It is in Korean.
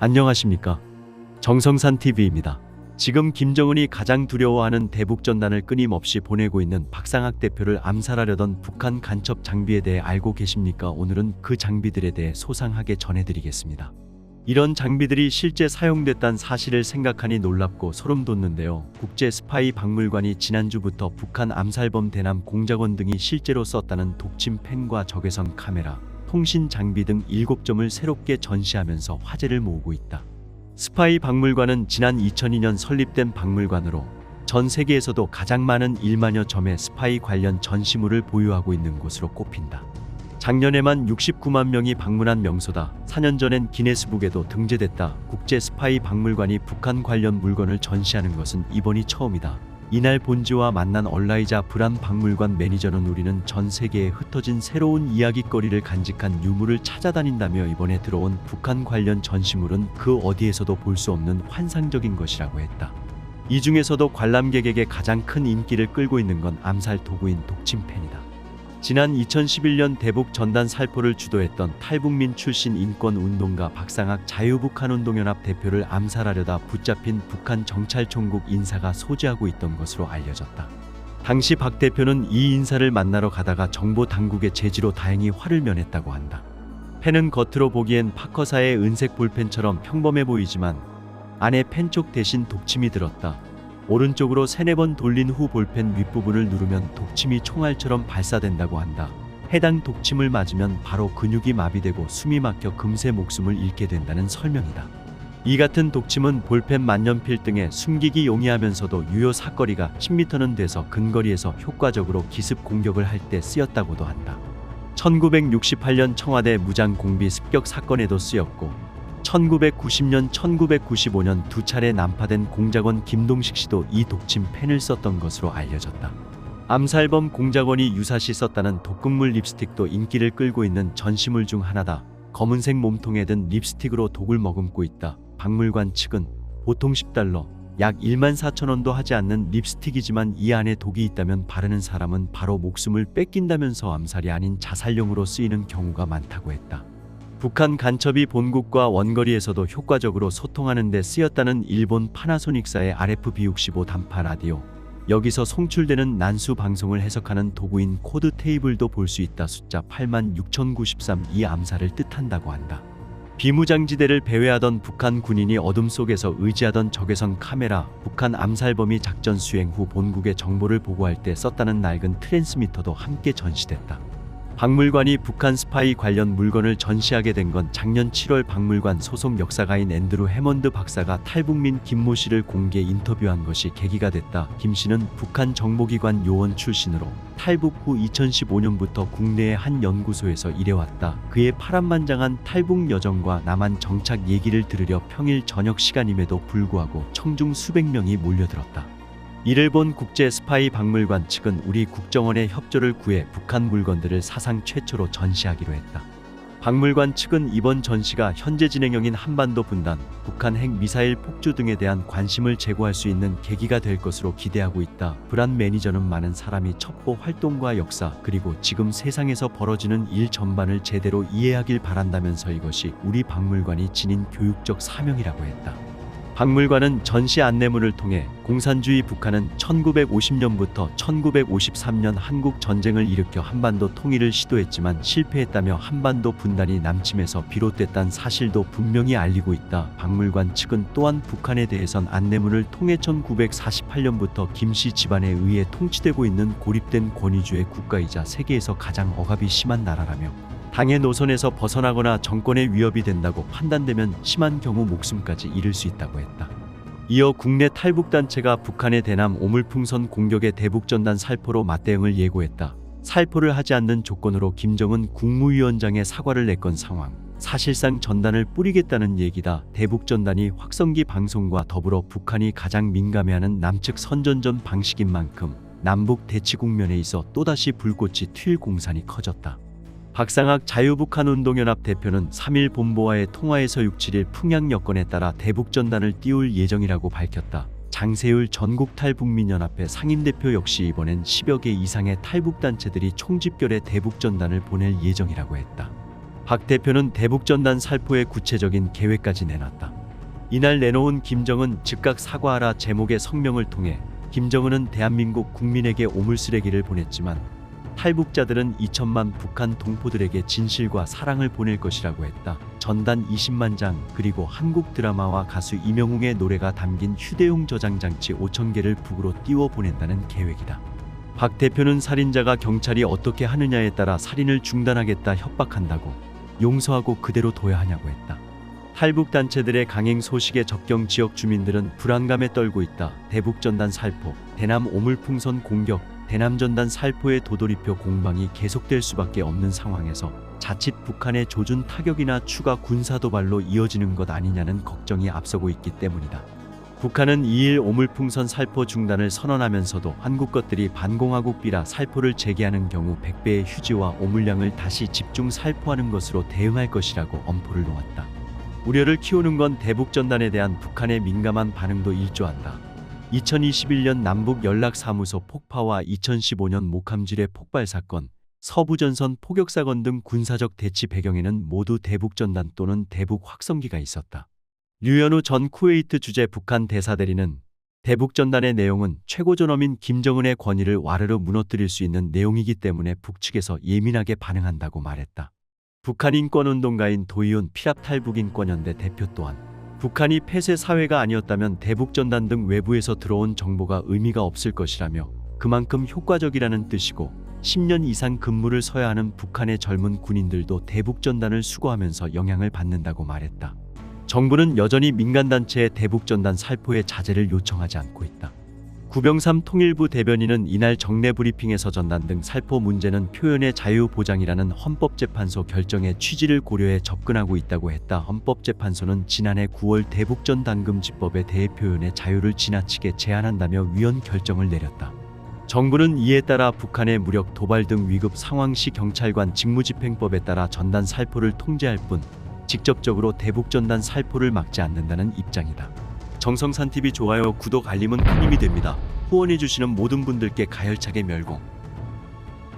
안녕하십니까? 정성산TV입니다. 지금 김정은이 가장 두려워하는 대북전단을 끊임없이 보내고 있는 박상학 대표를 암살하려던 북한 간첩 장비에 대해 알고 계십니까? 오늘은 그 장비들에 대해 소상하게 전해드리겠습니다. 이런 장비들이 실제 사용됐다는 사실을 생각하니 놀랍고 소름 돋는데요. 국제 스파이 박물관이 지난주부터 북한 암살범 대남 공작원 등이 실제로 썼다는 독침 펜과 적외선 카메라, 통신 장비 등 7점을 새롭게 전시하면서 화제를 모으고 있다. 스파이 박물관은 지난 2002년 설립된 박물관으로 전 세계에서도 가장 많은 1만여 점의 스파이 관련 전시물을 보유하고 있는 곳으로 꼽힌다. 작년에만 69만 명이 방문한 명소다. 4년 전엔 기네스북에도 등재됐다. 국제 스파이 박물관이 북한 관련 물건을 전시하는 것은 이번이 처음이다. 이날 본지와 만난 얼라이자 브란 박물관 매니저는 우리는 전 세계에 흩어진 새로운 이야깃거리를 간직한 유물을 찾아다닌다며 이번에 들어온 북한 관련 전시물은 그 어디에서도 볼 수 없는 환상적인 것이라고 했다. 이 중에서도 관람객에게 가장 큰 인기를 끌고 있는 건 암살 도구인 독침펜이다. 지난 2011년 대북 전단 살포를 주도했던 탈북민 출신 인권운동가 박상학 자유북한운동연합 대표를 암살하려다 붙잡힌 북한 정찰총국 인사가 소지하고 있던 것으로 알려졌다. 당시 박 대표는 이 인사를 만나러 가다가 정보 당국의 제지로 다행히 화를 면했다고 한다. 펜은 겉으로 보기엔 파커사의 은색 볼펜처럼 평범해 보이지만 안에 펜쪽 대신 독침이 들었다. 오른쪽으로 3-4번 돌린 후 볼펜 윗부분을 누르면 독침이 총알처럼 발사된다고 한다. 해당 독침을 맞으면 바로 근육이 마비되고 숨이 막혀 금세 목숨을 잃게 된다는 설명이다. 이 같은 독침은 볼펜 만년필 등에 숨기기 용이하면서도 유효 사거리가 10m는 돼서 근거리에서 효과적으로 기습 공격을 할 때 쓰였다고도 한다. 1968년 청와대 무장공비 습격 사건에도 쓰였고 1990년, 1995년 두 차례 난파된 공작원 김동식 씨도 이 독침 펜을 썼던 것으로 알려졌다. 암살범 공작원이 유사시 썼다는 독극물 립스틱도 인기를 끌고 있는 전시물 중 하나다. 검은색 몸통에 든 립스틱으로 독을 머금고 있다. 박물관 측은 보통 $10, 약 14,000원도 하지 않는 립스틱이지만 이 안에 독이 있다면 바르는 사람은 바로 목숨을 뺏긴다면서 암살이 아닌 자살용으로 쓰이는 경우가 많다고 했다. 북한 간첩이 본국과 원거리에서도 효과적으로 소통하는 데 쓰였다는 일본 파나소닉사의 RFB65 단파 라디오, 여기서 송출되는 난수 방송을 해석하는 도구인 코드 테이블도 볼 수 있다. 숫자 86,093 이 암살을 뜻한다고 한다. 비무장지대를 배회하던 북한 군인이 어둠 속에서 의지하던 적외선 카메라, 북한 암살범이 작전 수행 후 본국의 정보를 보고할 때 썼다는 낡은 트랜스미터도 함께 전시됐다. 박물관이 북한 스파이 관련 물건을 전시하게 된 건 작년 7월 박물관 소속 역사가인 앤드루 해먼드 박사가 탈북민 김모 씨를 공개 인터뷰한 것이 계기가 됐다. 김 씨는 북한 정보기관 요원 출신으로 탈북 후 2015년부터 국내의 한 연구소에서 일해왔다. 그의 파란만장한 탈북 여정과 남한 정착 얘기를 들으려 평일 저녁 시간임에도 불구하고 청중 수백 명이 몰려들었다. 이를 본 국제 스파이 박물관 측은 우리 국정원의 협조를 구해 북한 물건들을 사상 최초로 전시하기로 했다. 박물관 측은 이번 전시가 현재 진행형인 한반도 분단, 북한 핵 미사일 폭주 등에 대한 관심을 제고할 수 있는 계기가 될 것으로 기대하고 있다. 브란 매니저는 많은 사람이 첩보 활동과 역사 그리고 지금 세상에서 벌어지는 일 전반을 제대로 이해하길 바란다면서 이것이 우리 박물관이 지닌 교육적 사명이라고 했다. 박물관은 전시 안내문을 통해 공산주의 북한은 1950년부터 1953년 한국 전쟁을 일으켜 한반도 통일을 시도했지만 실패했다며 한반도 분단이 남침에서 비롯됐다는 사실도 분명히 알리고 있다. 박물관 측은 또한 북한에 대해선 안내문을 통해 1948년부터 김씨 집안에 의해 통치되고 있는 고립된 권위주의 국가이자 세계에서 가장 억압이 심한 나라라며 당의 노선에서 벗어나거나 정권의 위협이 된다고 판단되면 심한 경우 목숨까지 잃을 수 있다고 했다. 이어 국내 탈북단체가 북한의 대남 오물풍선 공격의 대북전단 살포로 맞대응을 예고했다. 살포를 하지 않는 조건으로 김정은 국무위원장의 사과를 냈건 상황. 사실상 전단을 뿌리겠다는 얘기다. 대북전단이 확성기 방송과 더불어 북한이 가장 민감해하는 남측 선전전 방식인 만큼 남북 대치 국면에 있어 또다시 불꽃이 튈 공산이 커졌다. 박상학 자유북한운동연합 대표는 3일 본보와의 통화에서 6-7일 풍양 여건에 따라 대북전단을 띄울 예정이라고 밝혔다. 장세율 전국탈북민연합회 상임대표 역시 이번엔 10여 개 이상의 탈북단체들이 총집결에 대북전단을 보낼 예정이라고 했다. 박 대표는 대북전단 살포의 구체적인 계획까지 내놨다. 이날 내놓은 김정은 즉각 사과하라 제목의 성명을 통해 김정은은 대한민국 국민에게 오물쓰레기를 보냈지만 탈북자들은 2천만 북한 동포들에게 진실과 사랑을 보낼 것이라고 했다. 전단 20만 장 그리고 한국 드라마와 가수 이명웅의 노래가 담긴 휴대용 저장 장치 5천 개를 북으로 띄워 보낸다는 계획이다. 박 대표는 살인자가 경찰이 어떻게 하느냐에 따라 살인을 중단하겠다 협박한다고 용서하고 그대로 둬야 하냐고 했다. 탈북단체들의 강행 소식에 접경 지역 주민들은 불안감에 떨고 있다. 대북전단 살포, 대남 오물풍선 공격, 대남전단 살포의 도돌이표 공방이 계속될 수밖에 없는 상황에서 자칫 북한의 조준 타격이나 추가 군사도발로 이어지는 것 아니냐는 걱정이 앞서고 있기 때문이다. 북한은 2일 오물풍선 살포 중단을 선언하면서도 한국 것들이 반공하국비라 살포를 재개하는 경우 100배의 휴지와 오물량을 다시 집중 살포하는 것으로 대응할 것이라고 엄포를 놓았다. 우려를 키우는 건 대북전단에 대한 북한의 민감한 반응도 일조한다. 2021년 남북연락사무소 폭파와 2015년 목함질의 폭발 사건, 서부전선 포격 사건 등 군사적 대치 배경에는 모두 대북전단 또는 대북 확성기가 있었다. 류현우 전 쿠웨이트 주재 북한 대사대리는 대북전단의 내용은 최고존엄인 김정은의 권위를 와르르 무너뜨릴 수 있는 내용이기 때문에 북측에서 예민하게 반응한다고 말했다. 북한 인권운동가인 도이온 피랍탈북인권연대 대표 또한 북한이 폐쇄 사회가 아니었다면 대북전단 등 외부에서 들어온 정보가 의미가 없을 것이라며 그만큼 효과적이라는 뜻이고 10년 이상 근무를 서야 하는 북한의 젊은 군인들도 대북전단을 수거하면서 영향을 받는다고 말했다. 정부는 여전히 민간단체의 대북전단 살포의 자제를 요청하지 않고 있다. 구병삼 통일부 대변인은 이날 정례 브리핑에서 전단 등 살포 문제는 표현의 자유 보장이라는 헌법재판소 결정의 취지를 고려해 접근하고 있다고 했다. 헌법재판소는 지난해 9월 대북전단금지법에 대해 표현의 자유를 지나치게 제한한다며 위헌 결정을 내렸다. 정부는 이에 따라 북한의 무력 도발 등 위급 상황 시 경찰관 직무집행법에 따라 전단 살포를 통제할 뿐 직접적으로 대북전단 살포를 막지 않는다는 입장이다. 정성산TV 좋아요, 구독, 알림은 큰 힘이 됩니다. 후원해주시는 모든 분들께 가열차게 멸공.